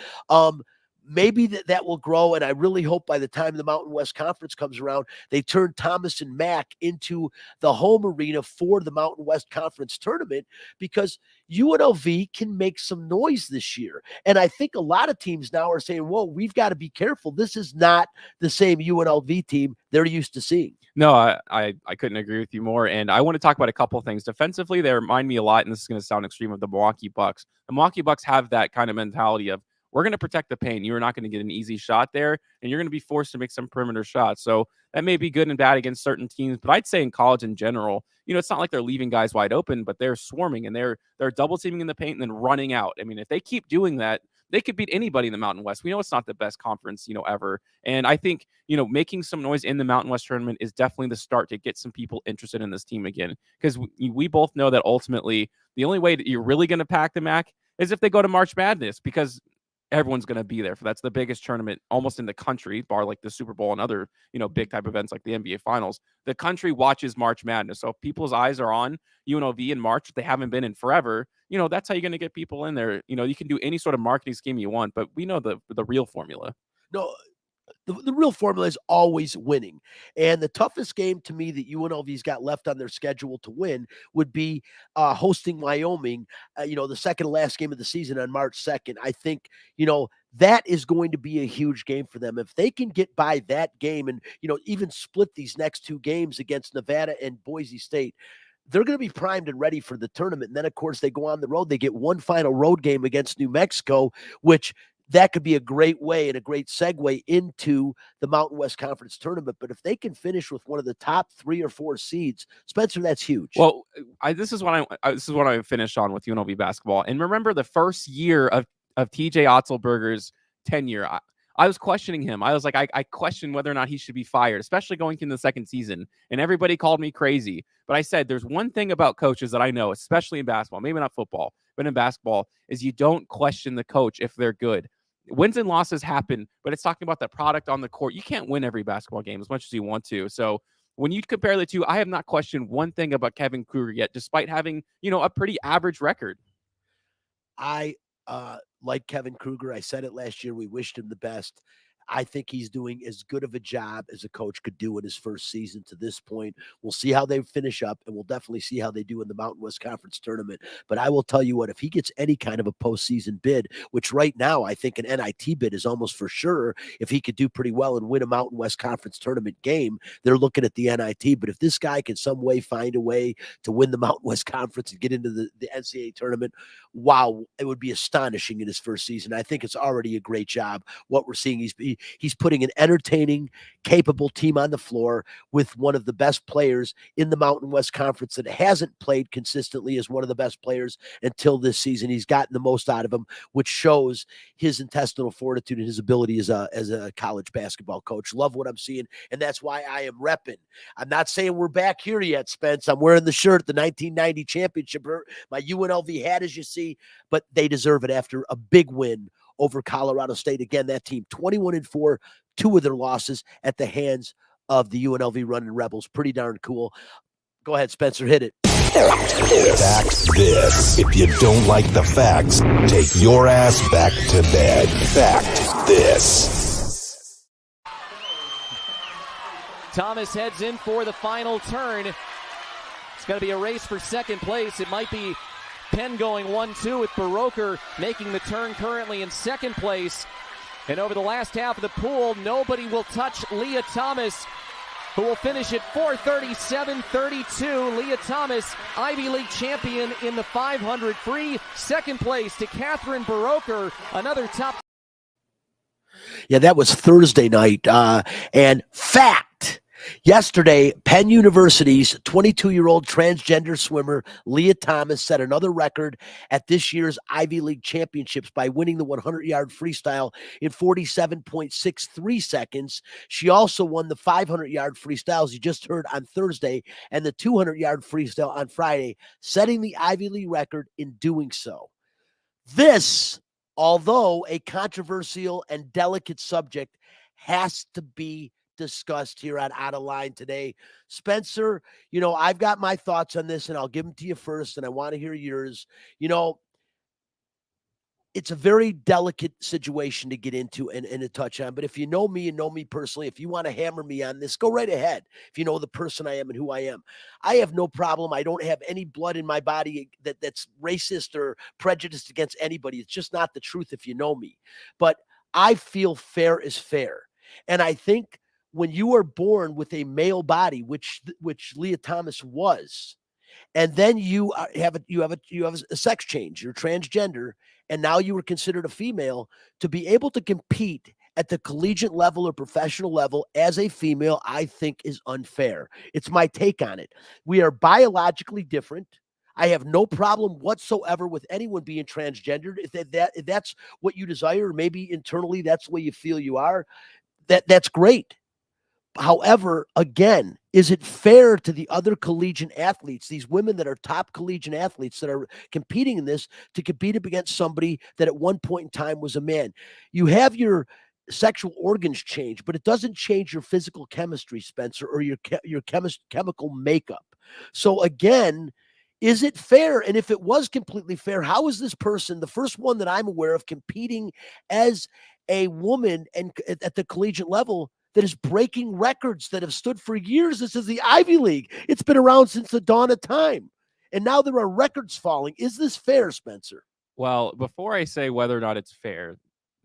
Maybe that will grow, and I really hope by the time the Mountain West Conference comes around, they turn Thomas and Mack into the home arena for the Mountain West Conference tournament, because UNLV can make some noise this year. And I think a lot of teams now are saying, whoa, we've got to be careful. This is not the same UNLV team they're used to seeing. No, I couldn't agree with you more. And I want to talk about a couple of things. Defensively, they remind me a lot, and this is going to sound extreme, of the Milwaukee Bucks. The Milwaukee Bucks have that kind of mentality of, we're going to protect the paint. You're not going to get an easy shot there, and you're going to be forced to make some perimeter shots. So that may be good and bad against certain teams, but I'd say in college in general, it's not like they're leaving guys wide open, but they're swarming and they're double teaming in the paint and then running out. I mean, if they keep doing that, they could beat anybody in the Mountain West. We know it's not the best conference, ever. And I think, making some noise in the Mountain West tournament is definitely the start to get some people interested in this team again. Because we both know that ultimately the only way that you're really going to pack the MAC is if they go to March Madness, because everyone's going to be there. That's the biggest tournament almost in the country, bar like the Super Bowl and other, big type events like the NBA Finals. The country watches March Madness. So if people's eyes are on UNLV in March, they haven't been in forever, that's how you're going to get people in there. You can do any sort of marketing scheme you want, but we know the real formula. No, The real formula is always winning. And the toughest game to me that UNLV's got left on their schedule to win would be hosting Wyoming, the second to last game of the season on March 2nd. I think, that is going to be a huge game for them. If they can get by that game and, even split these next two games against Nevada and Boise State, they're going to be primed and ready for the tournament. And then, of course, they go on the road. They get one final road game against New Mexico, which that could be a great way and a great segue into the Mountain West Conference tournament. But if they can finish with one of the top 3 or 4 seeds, Spencer, that's huge. Well, this is what I finished on with UNLV basketball. And remember the first year of TJ Otzelberger's tenure, I was questioning him. I was like, I questioned whether or not he should be fired, especially going into the second season. And everybody called me crazy. But I said, there's one thing about coaches that I know, especially in basketball, maybe not football, but in basketball, is you don't question the coach if they're good. Wins and losses happen, but it's talking about the product on the court. You can't win every basketball game as much as you want to. So when you compare the two, I have not questioned one thing about Kevin Kruger yet, despite having, a pretty average record. I like Kevin Kruger. I said it last year. We wished him the best. I think he's doing as good of a job as a coach could do in his first season to this point. We'll see how they finish up, and we'll definitely see how they do in the Mountain West Conference tournament. But I will tell you what, if he gets any kind of a postseason bid, which right now I think an NIT bid is almost for sure, if he could do pretty well and win a Mountain West Conference tournament game, they're looking at the NIT. But if this guy can some way find a way to win the Mountain West Conference and get into the NCAA tournament, wow, it would be astonishing in his first season. I think it's already a great job. What we're seeing, he's putting an entertaining, capable team on the floor with one of the best players in the Mountain West Conference that hasn't played consistently as one of the best players until this season. He's gotten the most out of him, which shows his intestinal fortitude and his ability as a college basketball coach. Love what I'm seeing, and that's why I am repping. I'm not saying we're back here yet, Spence. I'm wearing the shirt, the 1990 championship, my UNLV hat, as you see, but they deserve it after a big win over Colorado State. Again, that team 21-4, 2 of their losses at the hands of the UNLV Running Rebels. Pretty darn cool. Go ahead, Spencer, hit it. Fact this. If you don't like the facts, take your ass back to bed. Fact this. Thomas heads in for the final turn. It's going to be a race for second place. It might be Penn going 1-2 with Baroker making the turn currently in second place. And over the last half of the pool, nobody will touch Leah Thomas, who will finish at 437.32. Leah Thomas, Ivy League champion in the 500 free. Second place to Catherine Baroker, another top. Yeah, that was Thursday night. And fact. Yesterday, Penn University's 22-year-old transgender swimmer Leah Thomas set another record at this year's Ivy League championships by winning the 100-yard freestyle in 47.63 seconds. She also won the 500-yard freestyle, as you just heard, on Thursday, and the 200-yard freestyle on Friday, setting the Ivy League record in doing so. This, although a controversial and delicate subject, has to be discussed here on Out of Line today. Spencer, I've got my thoughts on this, and I'll give them to you first, and I want to hear yours. It's a very delicate situation to get into and to touch on, but if you know me and know me personally, if you want to hammer me on this, go right ahead. If you know the person I am and who I am, I have no problem. I don't have any blood in my body that's racist or prejudiced against anybody. It's just not the truth if you know me. But I feel fair is fair. And I think when you are born with a male body, which Leah Thomas was, and then you have a sex change, you're transgender, and now you were considered a female, to be able to compete at the collegiate level or professional level as a female, I think is unfair. It's my take on it. We are biologically different. I have no problem whatsoever with anyone being transgendered. If that's what you desire, or maybe internally that's the way you feel you are, that's great. However, again, is it fair to the other collegiate athletes, these women that are top collegiate athletes that are competing in this, to compete up against somebody that at one point in time was a man? You have your sexual organs change, but it doesn't change your physical chemistry, Spencer, or your chemical makeup. So again, is it fair? And if it was completely fair, how is this person, the first one that I'm aware of, competing as a woman and at the collegiate level that is breaking records that have stood for years. This is the Ivy League. It's been around since the dawn of time. And now there are records falling. Is this fair, Spencer? Well, before I say whether or not it's fair,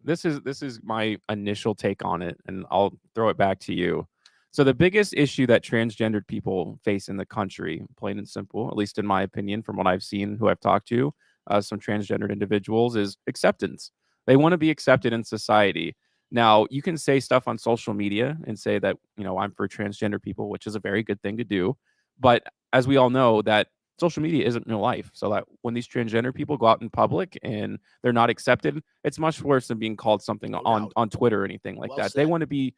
this is my initial take on it, and I'll throw it back to you. So the biggest issue that transgendered people face in the country, plain and simple, at least in my opinion, from what I've seen, who I've talked to, some transgendered individuals, is acceptance. They want to be accepted in society. Now, you can say stuff on social media and say that, I'm for transgender people, which is a very good thing to do. But as we all know, that social media isn't real life. So that when these transgender people go out in public and they're not accepted, it's much worse than being called something on Twitter or anything like that. They want to be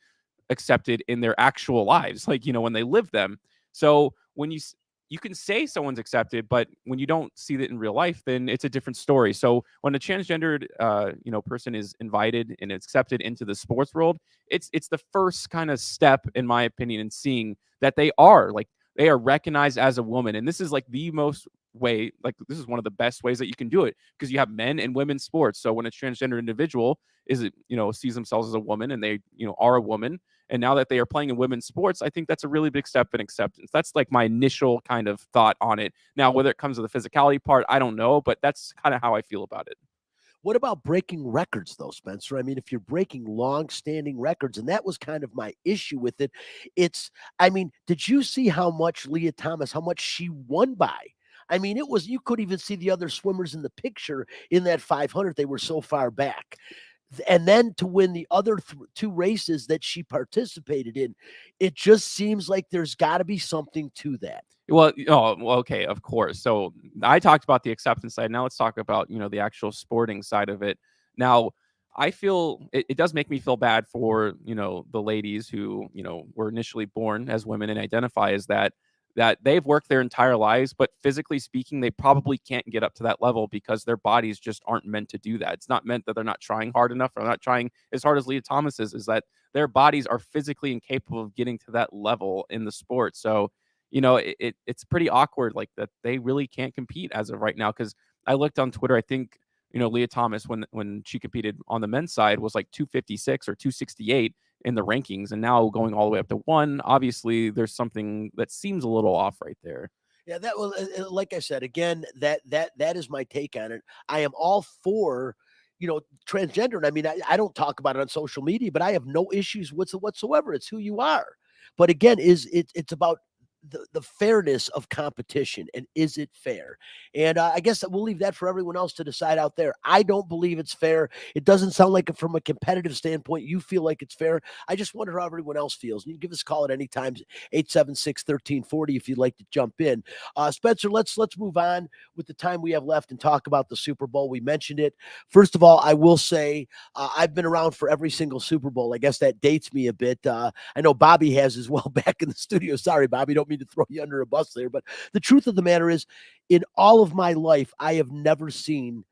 accepted in their actual lives, like, when they live them. So when you can say someone's accepted, but when you don't see that in real life, then it's a different story. So when a transgendered person is invited and accepted into the sports world, it's the first kind of step, in my opinion, in seeing that they are recognized as a woman. And this is like the most way, like this is one of the best ways that you can do it, because you have men and women's sports. So when a transgender individual sees themselves as a woman and they, are a woman, and now that they are playing in women's sports, I think that's a really big step in acceptance. That's like my initial kind of thought on it. Now, whether it comes to the physicality part, I don't know, but that's kind of how I feel about it. What about breaking records, though, Spencer? I mean, if you're breaking long-standing records, and that was kind of my issue with it, did you see how much Leah Thomas, how much she won by? I mean, you couldn't even see the other swimmers in the picture in that 500. They were so far back. And then to win the other two races that she participated in, it just seems like there's got to be something to that. Well, okay, of course. So I talked about the acceptance side. Now let's talk about, the actual sporting side of it. Now, I feel it does make me feel bad for, the ladies who, were initially born as women and identify as that they've worked their entire lives, but physically speaking, they probably can't get up to that level because their bodies just aren't meant to do that. It's not meant that they're not trying hard enough or not trying as hard as Leah Thomas is that their bodies are physically incapable of getting to that level in the sport. So, it's pretty awkward, like that they really can't compete as of right now. Because I looked on Twitter, I think, Leah Thomas, when she competed on the men's side, was like 256 or 268 in the rankings, and now going all the way up to 1. Obviously, there's something that seems a little off right there. Yeah, that was like I said again. That is my take on it. I am all for transgender. And I mean, I don't talk about it on social media, but I have no issues whatsoever. It's who you are. But again, it's about the fairness of competition, and is it fair? And I guess we'll leave that for everyone else to decide out there. I don't believe it's fair. It doesn't sound like from a competitive standpoint you feel like it's fair. I just wonder how everyone else feels. You can give us a call at any time, 876-1340, if you'd like to jump in. Spencer, let's move on with the time we have left and talk about the Super Bowl. We mentioned it. First of all, I will say I've been around for every single Super Bowl. I guess that dates me a bit. I know Bobby has as well back in the studio. Sorry, Bobby, don't mean to throw you under a bus there, but the truth of the matter is, in all of my life, I have never seen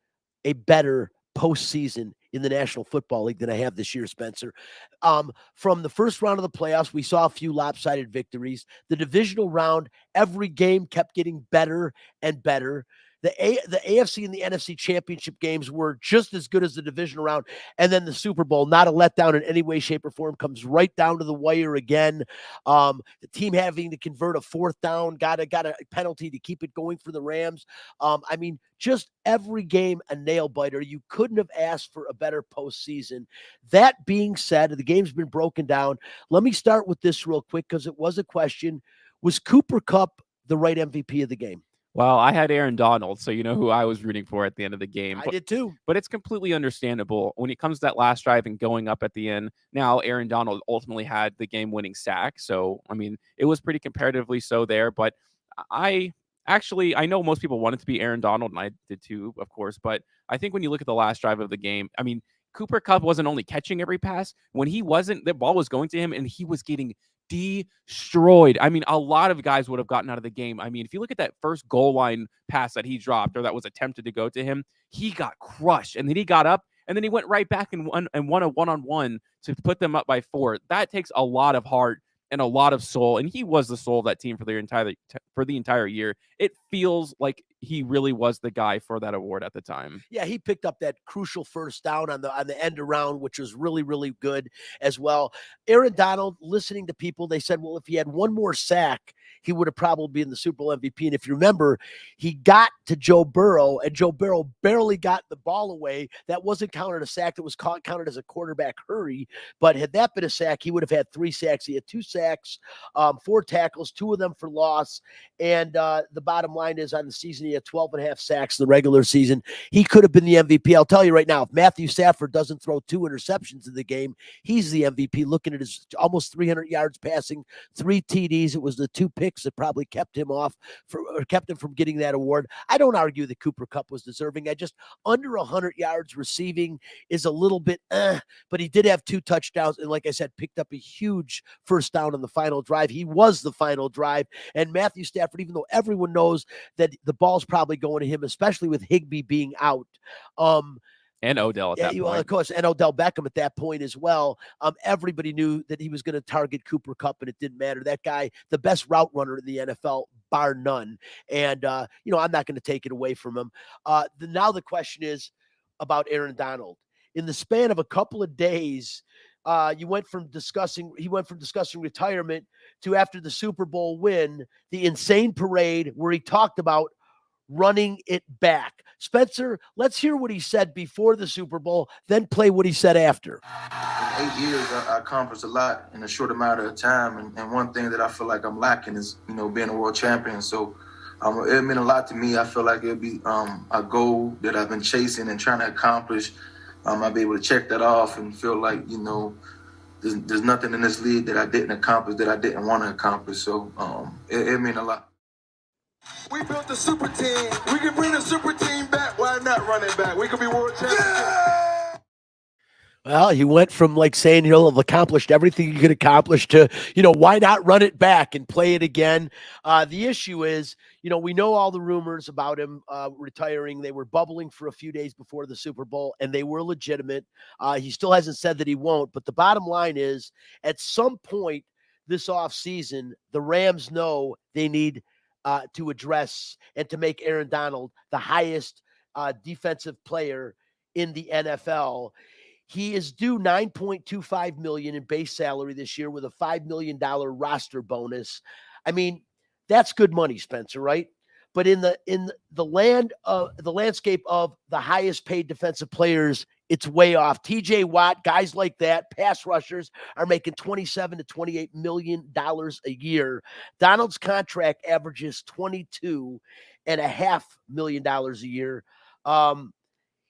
a better postseason in the National Football League than I have this year, Spencer. From the first round of the playoffs, we saw a few lopsided victories. The divisional round, every game kept getting better and better. The AFC and the NFC championship games were just as good as the divisional round. And then the Super Bowl, not a letdown in any way, shape, or form, comes right down to the wire again. The team having to convert a fourth down, got a penalty to keep it going for the Rams. Just every game a nail biter. You couldn't have asked for a better postseason. That being said, the game's been broken down. Let me start with this real quick because it was a question. Was Cooper Kupp the right MVP of the game? Well, I had Aaron Donald, so you know who I was rooting for at the end of the game. I did too. But it's completely understandable when it comes to that last drive and going up at the end. Now, Aaron Donald ultimately had the game-winning sack, so, it was pretty comparatively so there. But I know most people wanted to be Aaron Donald, and I did too, of course. But I think when you look at the last drive of the game, Cooper Kupp wasn't only catching every pass. When he wasn't, the ball was going to him, and he was getting destroyed. A lot of guys would have gotten out of the game. If you look at that first goal line pass that he dropped, or that was attempted to go to him, he got crushed, and then he got up, and then he went right back and won a one-on-one to put them up by 4. That takes a lot of heart and a lot of soul, and he was the soul of that team for the entire year. It feels like he really was the guy for that award at the time. Yeah, he picked up that crucial first down on the end around, which was really, really good as well. Aaron Donald, listening to people, they said, well, if he had one more sack, he would have probably been the Super Bowl MVP. And if you remember, he got to Joe Burrow, and Joe Burrow barely got the ball away. That wasn't counted a sack. That was counted as a quarterback hurry. But had that been a sack, he would have had 3 sacks. He had 2 sacks, 4 tackles, 2 of them for loss. And the bottom line is, on the season, he had 12.5 sacks in the regular season. He could have been the MVP. I'll tell you right now, if Matthew Stafford doesn't throw 2 interceptions in the game, he's the MVP. Looking at his almost 300 yards passing, 3 TDs. It was the 2 picks that probably kept him kept him from getting that award. I don't argue that Cooper Kupp was deserving. I just, under 100 yards receiving is a little bit, but he did have 2 touchdowns. And like I said, picked up a huge first down on the final drive. He was the final drive. And Matthew Stafford, even though everyone knows that the ball's probably going to him, especially with Higbee being out, and Odell at that point. Well, of course, and Odell Beckham at that point as well. Everybody knew that he was going to target Cooper Kupp, and it didn't matter. That guy, the best route runner in the NFL, bar none. And, I'm not going to take it away from him. Now the question is about Aaron Donald. In the span of a couple of days, he went from discussing retirement to, after the Super Bowl win, the insane parade where he talked about running it back. Spencer, let's hear what he said before the Super Bowl, then play what he said after. In 8 years, I accomplished a lot in a short amount of time. And one thing that I feel like I'm lacking is, being a world champion. So it meant a lot to me. I feel like it'll be a goal that I've been chasing and trying to accomplish. I'll be able to check that off and feel like, there's nothing in this league that I didn't accomplish, that I didn't want to accomplish. So it meant a lot. We built the super team. We can bring the super team back. Why not run it back? We could be world champions. Yeah! Well, he went from saying he'll have accomplished everything he could accomplish to, why not run it back and play it again? The issue is, we know all the rumors about him retiring. They were bubbling for a few days before the Super Bowl, and they were legitimate. He still hasn't said that he won't. But the bottom line is, at some point this offseason, the Rams know they need to address and to make Aaron Donald the highest defensive player in the NFL. He is due $9.25 million in base salary this year with a $5 million roster bonus. I mean, that's good money, Spencer, right? But in the landscape of the highest paid defensive players, it's way off. TJ Watt, guys like that, pass rushers, are making $27 to $28 million a year. Donald's contract averages $22.5 million a year.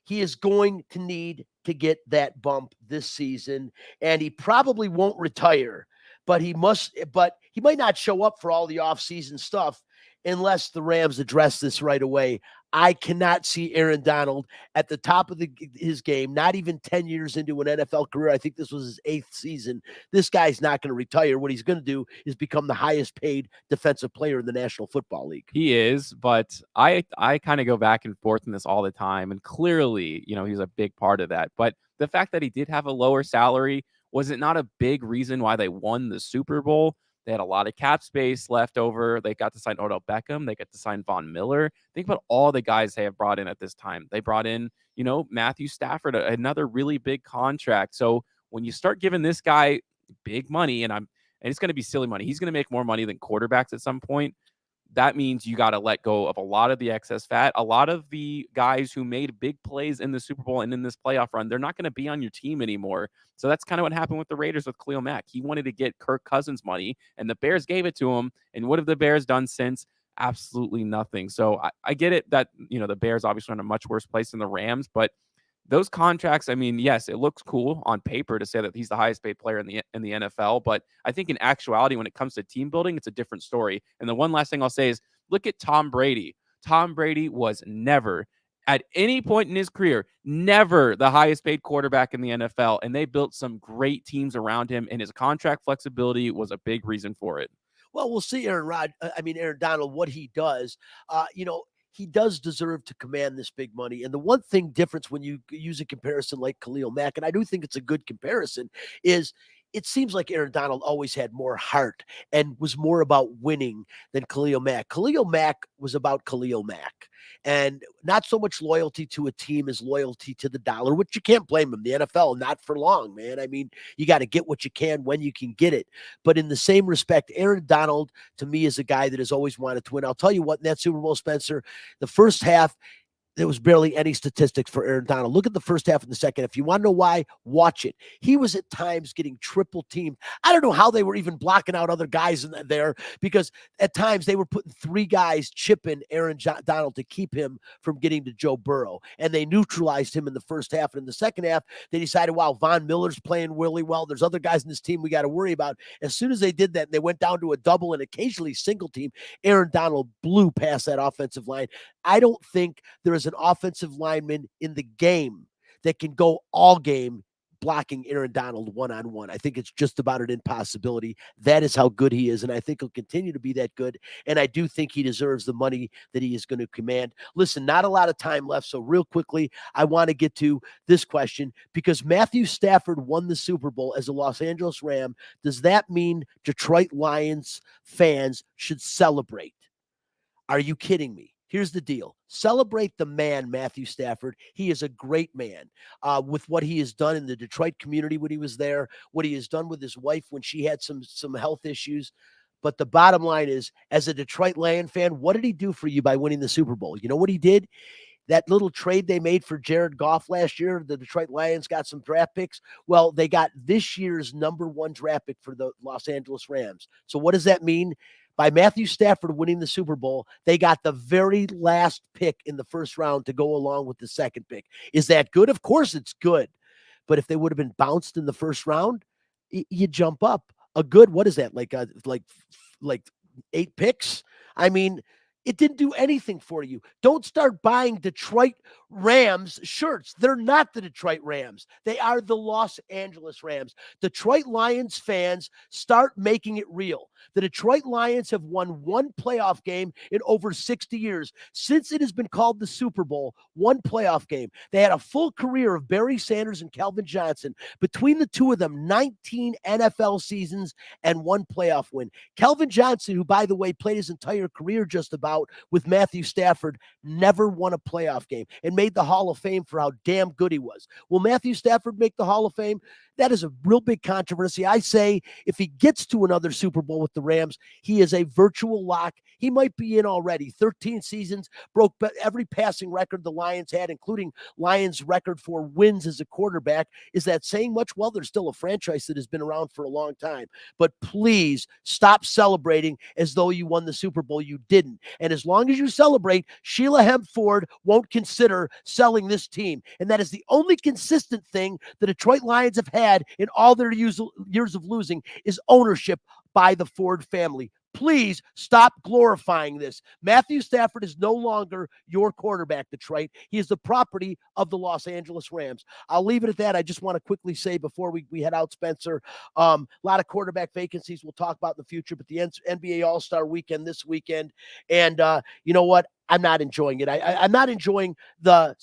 He is going to need to get that bump this season, and he probably won't retire, but he might not show up for all the offseason stuff unless the Rams address this right away. I cannot see Aaron Donald at the top of his game, not even 10 years into an NFL career. I think this was his 8th season. This guy's not going to retire. What he's going to do is become the highest paid defensive player in the National Football League. He is, but I kind of go back and forth in this all the time. And clearly, he's a big part of that. But the fact that he did have a lower salary, was it not a big reason why they won the Super Bowl? They had a lot of cap space left over. They got to sign Odell Beckham. They got to sign Von Miller. Think about all the guys they have brought in at this time. They brought in, Matthew Stafford, another really big contract. So when you start giving this guy big money, and it's going to be silly money, he's going to make more money than quarterbacks at some point. That means you got to let go of a lot of the excess fat. A lot of the guys who made big plays in the Super Bowl and in this playoff run, they're not going to be on your team anymore. So that's kind of what happened with the Raiders with Khalil Mack. He wanted to get Kirk Cousins money, and the Bears gave it to him. And what have the Bears done since? Absolutely nothing. So I get it that, the Bears obviously are in a much worse place than the Rams, but those contracts, I mean, yes, it looks cool on paper to say that he's the highest paid player in the NFL, but I think in actuality, when it comes to team building, it's a different story. And the one last thing I'll say is, look at Tom Brady. Tom Brady was never, at any point in his career, never the highest paid quarterback in the NFL, and they built some great teams around him, and his contract flexibility was a big reason for it. Well, we'll see Aaron Donald, what he does. He does deserve to command this big money. And the one thing difference when you use a comparison like Khalil Mack, and I do think it's a good comparison, is it seems like Aaron Donald always had more heart and was more about winning than Khalil Mack. Khalil Mack was about Khalil Mack and not so much loyalty to a team as loyalty to the dollar, which you can't blame him. The NFL, not for long, man. I mean, you got to get what you can when you can get it. But in the same respect, Aaron Donald, to me, is a guy that has always wanted to win. I'll tell you what, in that Super Bowl, Spencer, the first half, there was barely any statistics for Aaron Donald. Look at the first half and the second. If you want to know why, watch it. He was at times getting triple teamed. I don't know how they were even blocking out other guys in there, because at times they were putting 3 guys chipping Aaron Donald to keep him from getting to Joe Burrow. And they neutralized him in the first half. And in the second half, they decided, wow, Von Miller's playing really well. There's other guys in this team we got to worry about. As soon as they did that, and they went down to a double and occasionally single team, Aaron Donald blew past that offensive line. I don't think there is an offensive lineman in the game that can go all game blocking Aaron Donald one-on-one. I think it's just about an impossibility. That is how good he is, and I think he'll continue to be that good, and I do think he deserves the money that he is going to command. Listen, not a lot of time left, so real quickly, I want to get to this question, because Matthew Stafford won the Super Bowl as a Los Angeles Ram. Does that mean Detroit Lions fans should celebrate? Are you kidding me? Here's the deal. Celebrate the man, Matthew Stafford. He is a great man with what he has done in the Detroit community when he was there, what he has done with his wife when she had some health issues. But the bottom line is, as a Detroit Lion fan, what did he do for you by winning the Super Bowl? You know what he did? That little trade they made for Jared Goff last year, the Detroit Lions got some draft picks. Well, they got this year's #1 draft pick for the Los Angeles Rams. So what does that mean? By Matthew Stafford winning the Super Bowl, they got the very last pick in the first round to go along with the second pick. Is that good? Of course it's good. But if they would have been bounced in the first round, you jump up. A good, what is that? Like 8 picks? I mean, it didn't do anything for you. Don't start buying Detroit Rams shirts. They're not the Detroit Rams. They are the Los Angeles Rams. Detroit Lions fans, start making it real. The Detroit Lions have won 1 playoff game in over 60 years. Since it has been called the Super Bowl, 1 playoff game. They had a full career of Barry Sanders and Calvin Johnson. Between the two of them, 19 NFL seasons and 1 playoff win. Calvin Johnson, who, by the way, played his entire career just about with Matthew Stafford, never won a playoff game and made the Hall of Fame for how damn good he was. Will Matthew Stafford make the Hall of Fame? That is a real big controversy. I say if he gets to another Super Bowl with the Rams, he is a virtual lock. He might be in already. 13 seasons, broke every passing record the Lions had, including Lions' record for wins as a quarterback. Is that saying much? Well, there's still a franchise that has been around for a long time. But please stop celebrating as though you won the Super Bowl. You didn't. And as long as you celebrate, Sheila Hempford won't consider selling this team. And that is the only consistent thing the Detroit Lions have had in all their years of losing, is ownership by the Ford family. Please stop glorifying this. Matthew Stafford is no longer your quarterback, Detroit. He is the property of the Los Angeles Rams. I'll leave it at that. I just want to quickly say before we head out, Spencer, a lot of quarterback vacancies we'll talk about in the future, but the NBA All-Star Weekend this weekend. And you know what? I'm not enjoying it. I'm not enjoying the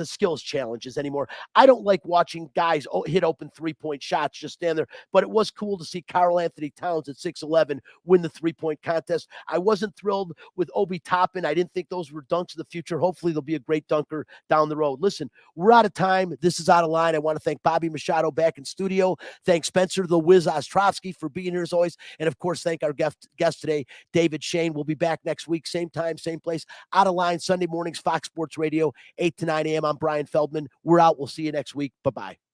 skills challenges anymore. I don't like watching guys hit open 3-point shots, just stand there. But it was cool to see Karl Anthony Towns at 6'11" win the 3-point contest. I wasn't thrilled with Obi Toppin. I didn't think those were dunks of the future. Hopefully there'll be a great dunker down the road. Listen, we're out of time. This is Out of Line. I want to thank Bobby Machado back in studio. Thanks Spencer the Wiz Ostrovsky for being here as always. And of course, thank our guest today, David Shane. We'll be back next week, same time, same place. Out of Line, Sunday mornings, Fox Sports Radio, 8 to 9 a.m. I'm Brian Feldman. We're out. We'll see you next week. Bye-bye.